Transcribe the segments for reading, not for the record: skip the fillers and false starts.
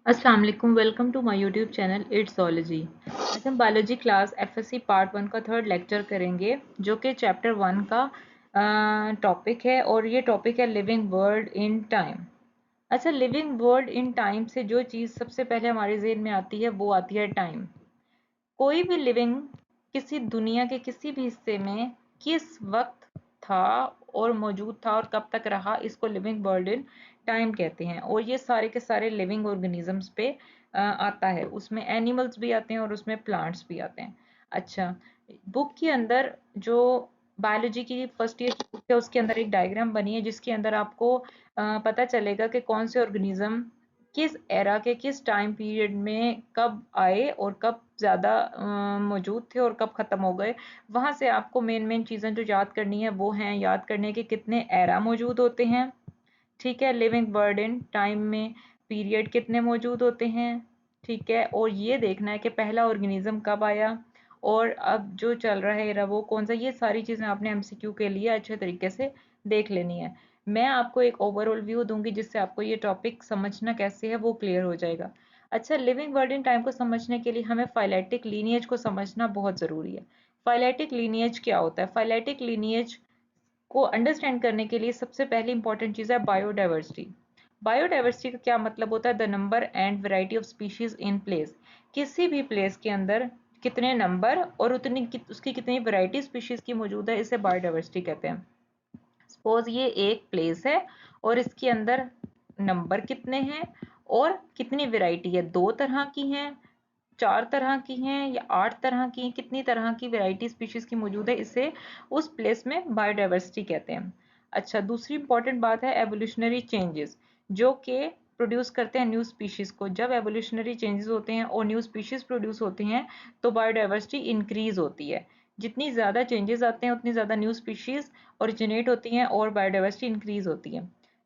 अस्सलाम वालेकुम, welcome to my YouTube channel it's zoology। आज हम बायोलॉजी क्लास एफएससी पार्ट 1 का थर्ड लेक्चर करेंगे जो कि चैप्टर 1 का टॉपिक है और ये टॉपिक है लिविंग वर्ल्ड इन टाइम। अच्छा, लिविंग वर्ल्ड इन टाइम से जो चीज़ सबसे पहले हमारे ज़हन में आती है वो आती है टाइम। कोई भी लिविंग किसी दुनिया के किसी भी हिस्से में किस वक्त था और मौजूद था और कब तक रहा, इसको लिविंग वर्ल्ड इन टाइम कहते हैं। और ये सारे के सारे लिविंग ऑर्गेनिजम्स पे आता है। उसमें एनिमल्स भी आते हैं और उसमें प्लांट्स भी आते हैं। अच्छा, बुक के अंदर जो बायोलॉजी की फर्स्ट ईयर बुक है उसके अंदर एक डायग्राम बनी है जिसके अंदर आपको पता चलेगा कि कौन से ऑर्गेनिज्म किस एरा के किस टाइम पीरियड में कब आए और कब ज़्यादा मौजूद थे और कब ख़त्म हो गए। वहाँ से आपको मेन मेन चीज़ें जो याद करनी है वो हैं, याद करने के कितने एरा मौजूद होते हैं, ठीक है, लिविंग वर्ल्ड इन टाइम में पीरियड कितने मौजूद होते हैं, ठीक है, और ये देखना है कि पहला ऑर्गेनिज्म कब आया और अब जो चल रहा है एरा वो कौन सा। ये सारी चीज़ें आपने एमसीक्यू के लिए अच्छे तरीके से देख लेनी है। मैं आपको एक ओवरऑल व्यू दूंगी जिससे आपको ये टॉपिक समझना कैसे है वो क्लियर हो जाएगा। अच्छा, लिविंग वर्ल्ड इन टाइम को समझने के लिए हमें फाइलेटिक लीनिएज को समझना बहुत ज़रूरी है। फाइलेटिक लीनिएज क्या होता है? फाइलेटिक लीनिएज को अंडरस्टैंड करने के लिए सबसे पहली इंपॉर्टेंट चीज़ है बायोडाइवर्सिटी। बायोडाइवर्सिटी का क्या मतलब होता है? The number and variety of species in place. किसी भी प्लेस के अंदर कितने नंबर और उसकी कितनी वैरायटी स्पीशीज की मौजूद है, इसे बायोडाइवर्सिटी कहते हैं। सपोज ये एक प्लेस है और इसके अंदर नंबर कितने हैं और कितनी वैरायटी है, 2 तरह की हैं, 4 तरह की हैं या 8 तरह की, कितनी तरह की वैरायटी स्पीशीज की मौजूद है, इसे उस प्लेस में बायोडाइवर्सिटी कहते हैं। अच्छा, दूसरी इंपॉर्टेंट बात है एवोल्यूशनरी चेंजेस जो कि प्रोड्यूस करते हैं न्यू स्पीशीज को। जब एवोल्यूशनरी चेंजेस होते हैं और न्यू स्पीशीज प्रोड्यूस होती हैं तो बायोडाइवर्सिटी इंक्रीज होती है। जितनी ज़्यादा चेंजेस आते हैं उतनी ज़्यादा न्यू स्पीशीज ओरिजिनेट होती हैं और बायोडाइवर्सिटी इंक्रीज होती है।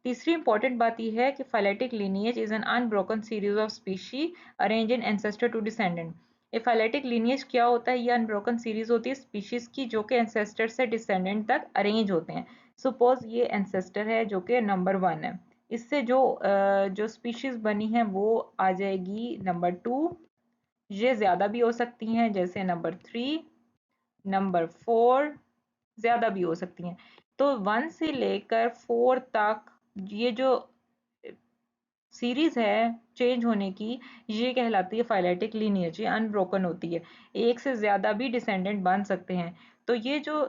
तीसरी इंपॉर्टेंट बात यह है कि phyletic lineage is an unbroken series of species arrange in ancestor to descendant. A phyletic lineage क्या होता है? ये अनब्रोकन सीरीज होती है स्पीशीज की जो कि एंसेस्टर से डिसेंडेंट तक अरेंज होते हैं। सपोज ये एंसेस्टर है जो कि नंबर 1 है, इससे जो स्पीशीज बनी है वो आ जाएगी नंबर 2। ये ज्यादा भी हो सकती हैं जैसे नंबर 3, नंबर 4, ज्यादा भी हो सकती हैं। तो 1 से लेकर 4 तक ये जो सीरीज है चेंज होने की, ये कहलाती है फाइलेटिक लीनिएज। ये अनब्रोकन होती है, एक से ज्यादा भी डिसेंडेंट बन सकते हैं। तो ये जो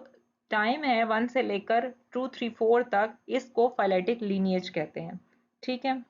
टाइम है 1 से लेकर 2, 3, 4 तक, इसको फाइलेटिक लीनिएज कहते हैं, ठीक है।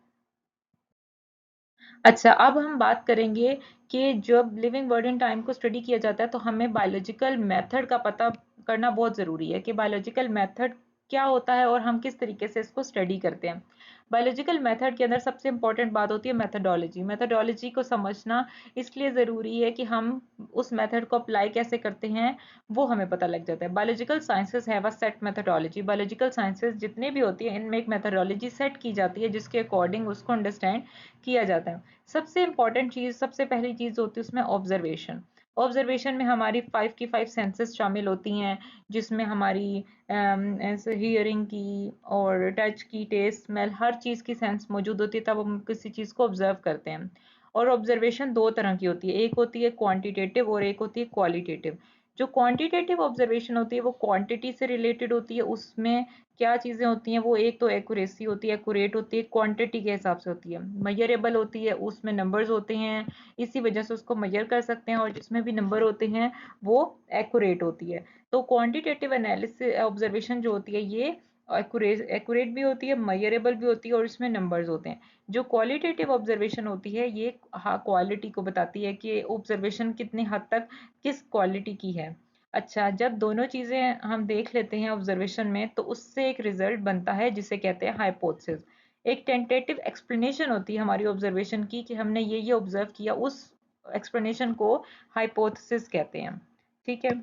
अच्छा, अब हम बात करेंगे कि जब लिविंग वर्ड इन टाइम को स्टडी किया जाता है तो हमें बायोलॉजिकल मेथड का पता करना बहुत ज़रूरी है कि बायोलॉजिकल मेथड क्या होता है और हम किस तरीके से इसको स्टडी करते हैं। बायोलॉजिकल मेथड के अंदर सबसे इंपॉर्टेंट बात होती है मेथडोलॉजी। मेथडोलॉजी को समझना इसलिए ज़रूरी है कि हम उस मेथड को अप्लाई कैसे करते हैं वो हमें पता लग जाता है। Biological sciences have a set methodology. Biological sciences जितने भी होती हैं इनमें एक मेथडोलॉजी सेट की जाती है जिसके अकॉर्डिंग उसको अंडरस्टैंड किया जाता है। सबसे इंपॉर्टेंट चीज, सबसे पहली चीज होती है उसमें ऑब्जर्वेशन। ऑब्जर्वेशन में हमारी 5 की 5 सेंसेस शामिल होती हैं जिसमें हमारी हियरिंग की और टच की, टेस्ट, स्मेल, हर चीज़ की सेंस मौजूद होती है तब हम किसी चीज़ को ऑब्जर्व करते हैं। और ऑब्जर्वेशन 2 तरह की होती है, एक होती है क्वांटिटेटिव और एक होती है क्वालिटेटिव। जो क्वांटिटेटिव ऑब्जर्वेशन होती है वो क्वांटिटी से रिलेटेड होती है। उसमें क्या चीज़ें होती हैं, वो एक तो एक्यूरेसी होती है, एक्यूरेट होती है, क्वांटिटी के हिसाब से होती है, मेजरेबल होती है, उसमें नंबर्स होते हैं, इसी वजह से उसको मेजर कर सकते हैं, और जिसमें भी नंबर होते हैं वो एक्यूरेट होती है। तो क्वांटिटेटिव एनालिसिस ऑब्जर्वेशन जो होती है ये एक्यूरेट भी होती है, मेजरेबल भी होती है और इसमें नंबर्स होते हैं। जो क्वालिटेटिव ऑब्जर्वेशन होती है ये क्वालिटी को बताती है कि ऑब्जर्वेशन कितनी हद तक किस क्वालिटी की है। अच्छा, जब दोनों चीज़ें हम देख लेते हैं ऑब्जर्वेशन में तो उससे एक रिजल्ट बनता है जिसे कहते हैं हाइपोथेसिस। एक टेंटेटिव एक्सप्लेनेशन होती है हमारी ऑब्जर्वेशन की कि हमने ये ऑब्जर्व किया, उस एक्सप्लेनेशन को हाइपोथेसिस कहते हैं, ठीक है।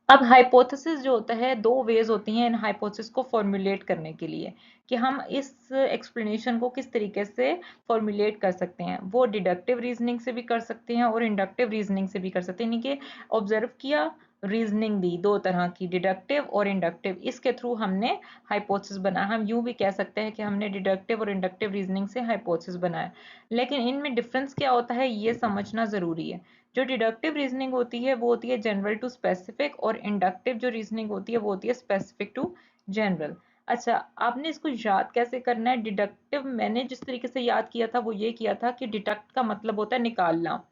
अब हाइपोथेसिस जो होता है, दो वेज होती हैं इन हाइपोथेसिस को फॉर्मुलेट करने के लिए कि हम इस एक्सप्लेनेशन को किस तरीके से फॉर्मुलेट कर सकते हैं। वो डिडक्टिव रीजनिंग से भी कर सकते हैं और इंडक्टिव रीजनिंग से भी कर सकते हैं, यानी कि ऑब्जर्व किया, रीजनिंग दी दो तरह की, डिडक्टिव और इंडक्टिव। इसके थ्रू हमने हाइपोथेसिस बनाया। हम यूं भी कह सकते हैं कि हमने डिडक्टिव और इंडक्टिव रीजनिंग से हाइपोथेसिस बनाया। लेकिन इनमें डिफरेंस क्या होता है ये समझना जरूरी है। जो डिडक्टिव रीजनिंग होती है वो होती है जनरल टू स्पेसिफिक, और इंडक्टिव जो रीजनिंग होती है वो होती है स्पेसिफिक टू जनरल। अच्छा, आपने इसको याद कैसे करना है? डिडक्टिव मैंने जिस तरीके से याद किया था वो ये किया था कि डिडक्ट का मतलब होता है निकालना,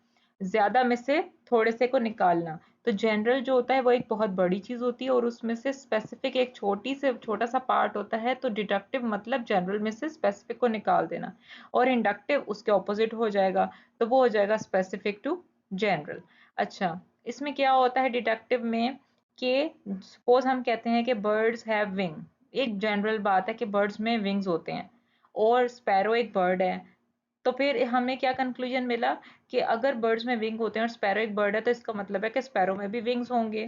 ज्यादा में से थोड़े से को निकालना। तो जनरल जो होता है वो एक बहुत बड़ी चीज होती है और उसमें से स्पेसिफिक एक छोटा सा पार्ट होता है। तो डिडक्टिव मतलब जनरल में से स्पेसिफिक को निकाल देना, और इंडक्टिव उसके ऑपोजिट हो जाएगा, तो वो हो जाएगा स्पेसिफिक टू जनरल। अच्छा, इसमें क्या होता है डिडक्टिव में कि सपोज हम कहते हैं कि बर्ड्स हैव विंग, एक जनरल बात है कि बर्ड्स में विंग्स होते हैं, और स्पैरो एक बर्ड है। तो फिर हमें क्या कंक्लूजन मिला कि अगर बर्ड्स में विंग होते हैं और स्पैरो एक बर्ड है तो इसका मतलब है कि स्पैरो में भी विंग्स होंगे।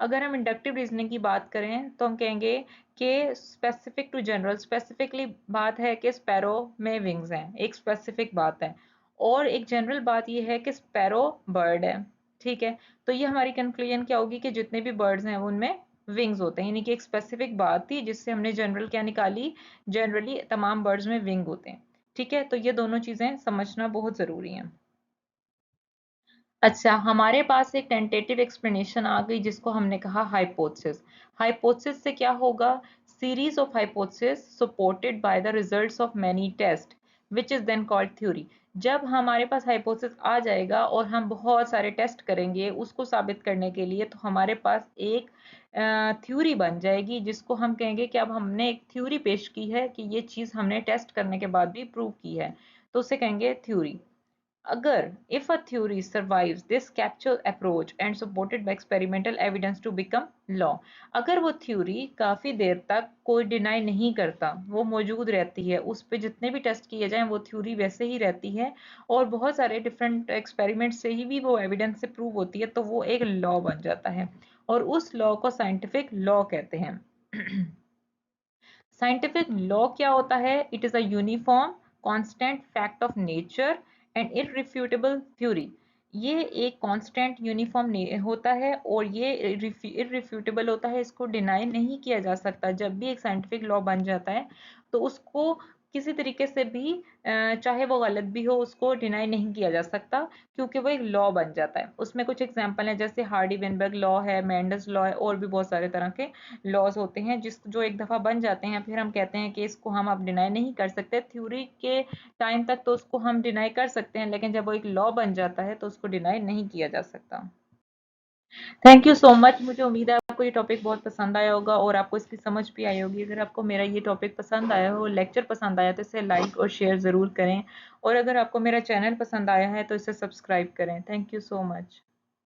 अगर हम इंडक्टिव रीजनिंग की बात करें तो हम कहेंगे कि स्पेसिफिक टू जनरल, स्पेसिफिकली बात है कि स्पैरो में विंग्स हैं, एक स्पेसिफिक बात है, और एक जनरल बात ये है कि स्पैरो बर्ड है। ठीक है, तो ये हमारी कंक्लूजन क्या होगी कि जितने भी बर्ड्स हैं उनमें विंग्स होते हैं, यानी कि एक स्पेसिफिक बात थी जिससे हमने जनरल क्या निकाली, जनरली तमाम बर्ड्स में विंग होते हैं। ठीक है, तो ये दोनों चीजें समझना बहुत जरूरी है। अच्छा, हमारे पास एक टेंटेटिव एक्सप्लेनेशन आ गई जिसको हमने कहा हाइपोथेसिस। हाइपोथेसिस से क्या होगा? Series of hypothesis supported by the results of many test which is then called theory. जब हमारे पास हाइपोथेसिस आ जाएगा और हम बहुत सारे टेस्ट करेंगे उसको साबित करने के लिए, तो हमारे पास एक थ्योरी बन जाएगी जिसको हम कहेंगे कि अब हमने एक थ्योरी पेश की है कि ये चीज हमने टेस्ट करने के बाद भी प्रूव की है, तो उसे कहेंगे थ्योरी। अगर if a theory survives this capsule approach and supported by experimental evidence to become law, अगर वो थ्योरी काफी देर तक कोई डिनाई नहीं करता, वो मौजूद रहती है, उस पे जितने भी टेस्ट किए जाएं वो थ्योरी वैसे ही रहती है, और बहुत सारे डिफरेंट एक्सपेरिमेंट से ही भी वो एविडेंस से प्रूव होती है, तो वो एक लॉ बन जाता है, और उस लॉ को साइंटिफिक लॉ कहते हैं। साइंटिफिक लॉ क्या होता है? It is a uniform constant fact of nature and irrefutable theory. ये एक कांस्टेंट यूनिफॉर्म होता है और ये इररिफ्यूटेबल होता है, इसको डिनाई नहीं किया जा सकता। जब भी एक साइंटिफिक लॉ बन जाता है तो उसको किसी तरीके से भी चाहे वो गलत भी हो उसको डिनाई नहीं किया जा सकता, क्योंकि वो एक लॉ बन जाता है। उसमें कुछ एग्जांपल हैं, जैसे हार्डी वेनबर्ग लॉ है, मेंडल्स लॉ है, और भी बहुत सारे तरह के लॉज होते हैं जिस जो एक दफा बन जाते हैं फिर हम कहते हैं कि इसको हम अब डिनाई नहीं कर सकते। थ्योरी के टाइम तक तो उसको हम डिनाई कर सकते हैं, लेकिन जब वो एक लॉ बन जाता है तो उसको डिनाई नहीं किया जा सकता। Thank you so much. मुझे उम्मीद है आपको ये टॉपिक बहुत पसंद आया होगा और आपको इसकी समझ भी आई होगी। अगर आपको मेरा ये टॉपिक पसंद आया हो, लेक्चर पसंद आया, तो इसे लाइक और शेयर ज़रूर करें, और अगर आपको मेरा चैनल पसंद आया है तो इसे सब्सक्राइब करें। Thank you so much.